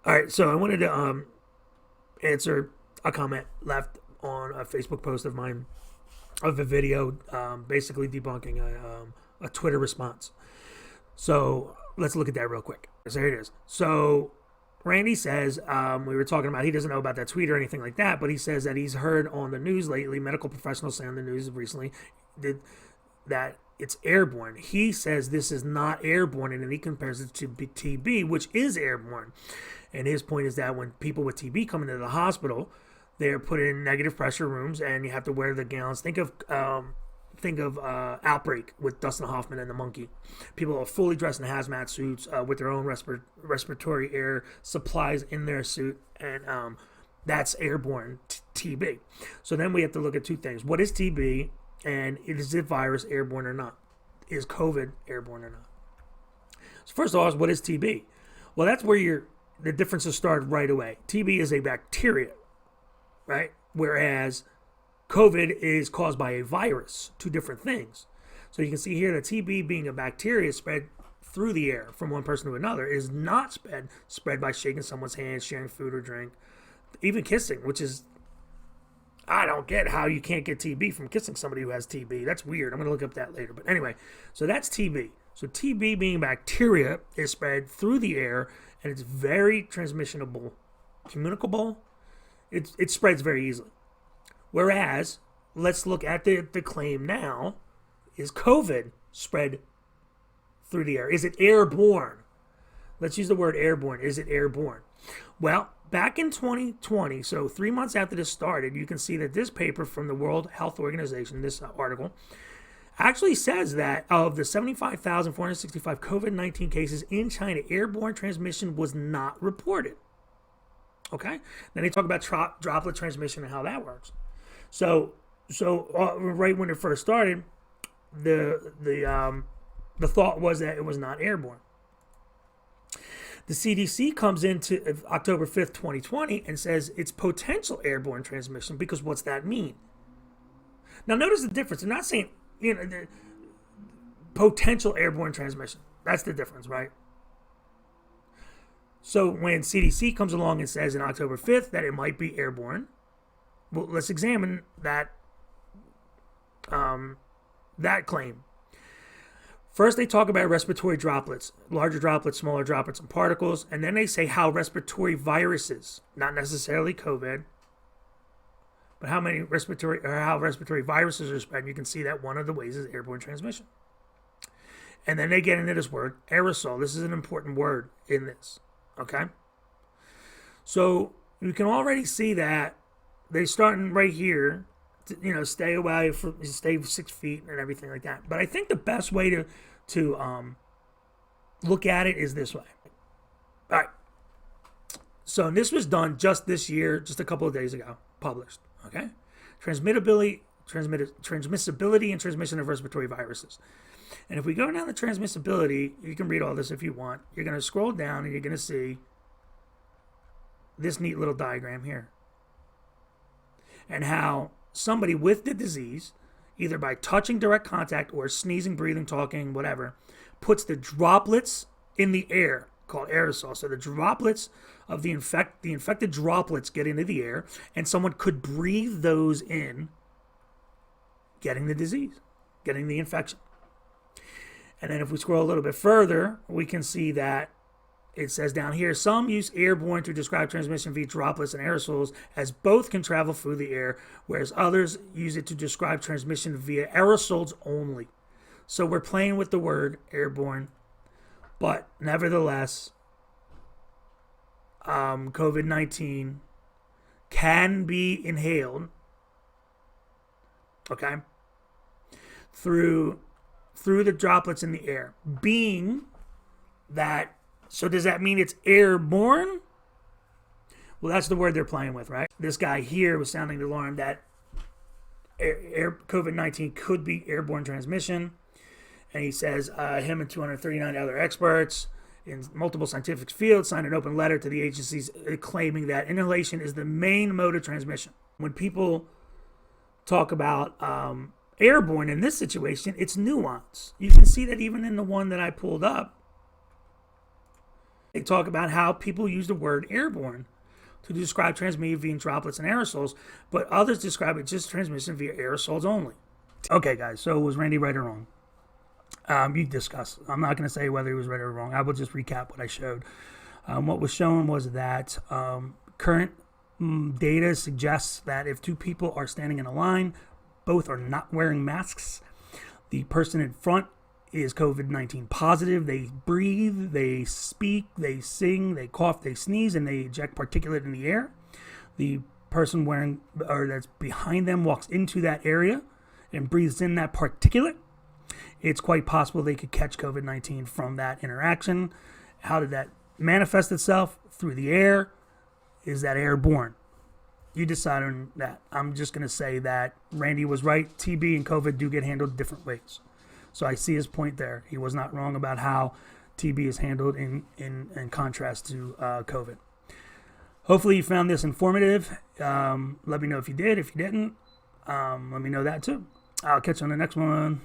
All right, so I wanted to answer a comment left on a Facebook post of mine of a video, basically debunking a Twitter response. So let's look at that real quick. So here it is. So Randy says, we were talking about, he doesn't know about that tweet or anything like that, but he says that he's heard on the news lately, medical professionals say on the news recently, that it's airborne. He says this is not airborne, and then he compares it to TB, which is airborne. And his point is that when people with TB come into the hospital, they're put in negative pressure rooms, and you have to wear the gowns. Think of Outbreak with Dustin Hoffman and the monkey. People are fully dressed in hazmat suits with their own respiratory air supplies in their suit, and that's airborne TB. So then we have to look at two things. What is TB, and is the virus airborne or not? Is COVID airborne or not? So first of all, what is TB? Well, that's where the differences start right away. TB is a bacteria, right? Whereas COVID is caused by a virus, two different things. So you can see here that TB, being a bacteria spread through the air from one person to another, is not spread by shaking someone's hand, sharing food or drink, even kissing, which is, I don't get how you can't get TB from kissing somebody who has TB. That's weird. I'm going to look up that later. But anyway, so that's TB. So TB, being bacteria, is spread through the air, and it's very transmissible, communicable. It spreads very easily. Whereas, let's look at the claim now. Is COVID spread through the air? Is it airborne? Let's use the word airborne. Is it airborne? Well, back in 2020, so 3 months after this started, you can see that this paper from the World Health Organization, this article, actually says that of the 75,465 COVID-19 cases in China, airborne transmission was not reported. Okay? Then they talk about droplet transmission and how that works. So right when it first started, the thought was that it was not airborne. The CDC comes into October 5th, 2020, and says it's potential airborne transmission, because what's that mean? Now notice the difference. They're not saying, the potential airborne transmission. That's the difference, right? So when CDC comes along and says in October 5th that it might be airborne, well, let's examine that claim. First, they talk about respiratory droplets, larger droplets, smaller droplets, and particles, and then they say how respiratory viruses, not necessarily COVID, but how respiratory viruses are spread. You can see that one of the ways is airborne transmission. And then they get into this word aerosol. This is an important word in this. Okay? So you can already see that they're starting right here to, stay away stay 6 feet and everything like that. But I think the best way to look at it is this way. All right. So this was done just this year, just a couple of days ago, published. Okay? Transmissibility and transmission of respiratory viruses. And if we go down to transmissibility, you can read all this if you want. You're going to scroll down and you're going to see this neat little diagram here. And how somebody with the disease, either by touching, direct contact, or sneezing, breathing, talking, whatever, puts the droplets in the air, called aerosol. So the droplets of the infected droplets get into the air, and someone could breathe those in, getting the disease, getting the infection. And then if we scroll a little bit further, we can see that it says down here, some use airborne to describe transmission via droplets and aerosols, as both can travel through the air, whereas others use it to describe transmission via aerosols only. So we're playing with the word airborne, but nevertheless, COVID-19 can be inhaled, okay, through the droplets in the air. Being that, so does that mean it's airborne? Well, that's the word they're playing with, right? This guy here was sounding the alarm that COVID-19 could be airborne transmission. And he says him and 239 other experts in multiple scientific fields signed an open letter to the agencies claiming that inhalation is the main mode of transmission. When people talk about airborne in this situation, it's nuance. You can see that even in the one that I pulled up, They talk about how people use the word airborne to describe transmission via droplets and aerosols, but others describe it just transmission via aerosols only. Okay, guys, so was Randy right or wrong? You discuss. I'm not going to say whether he was right or wrong. I will just recap what I showed. What was shown was that current data suggests that if two people are standing in a line, both are not wearing masks, the person in front is COVID-19 positive. They breathe, they speak, they sing, they cough, they sneeze, and they eject particulate in the air. The person wearing or that's behind them walks into that area and breathes in that particulate. It's quite possible they could catch COVID-19 from that interaction. How did that manifest itself? Through the air. Is that airborne? You decide on that. I'm just going to say that Randy was right. TB and COVID do get handled different ways. So I see his point there. He was not wrong about how TB is handled in contrast to COVID. Hopefully you found this informative. Let me know if you did. If you didn't, let me know that too. I'll catch you on the next one.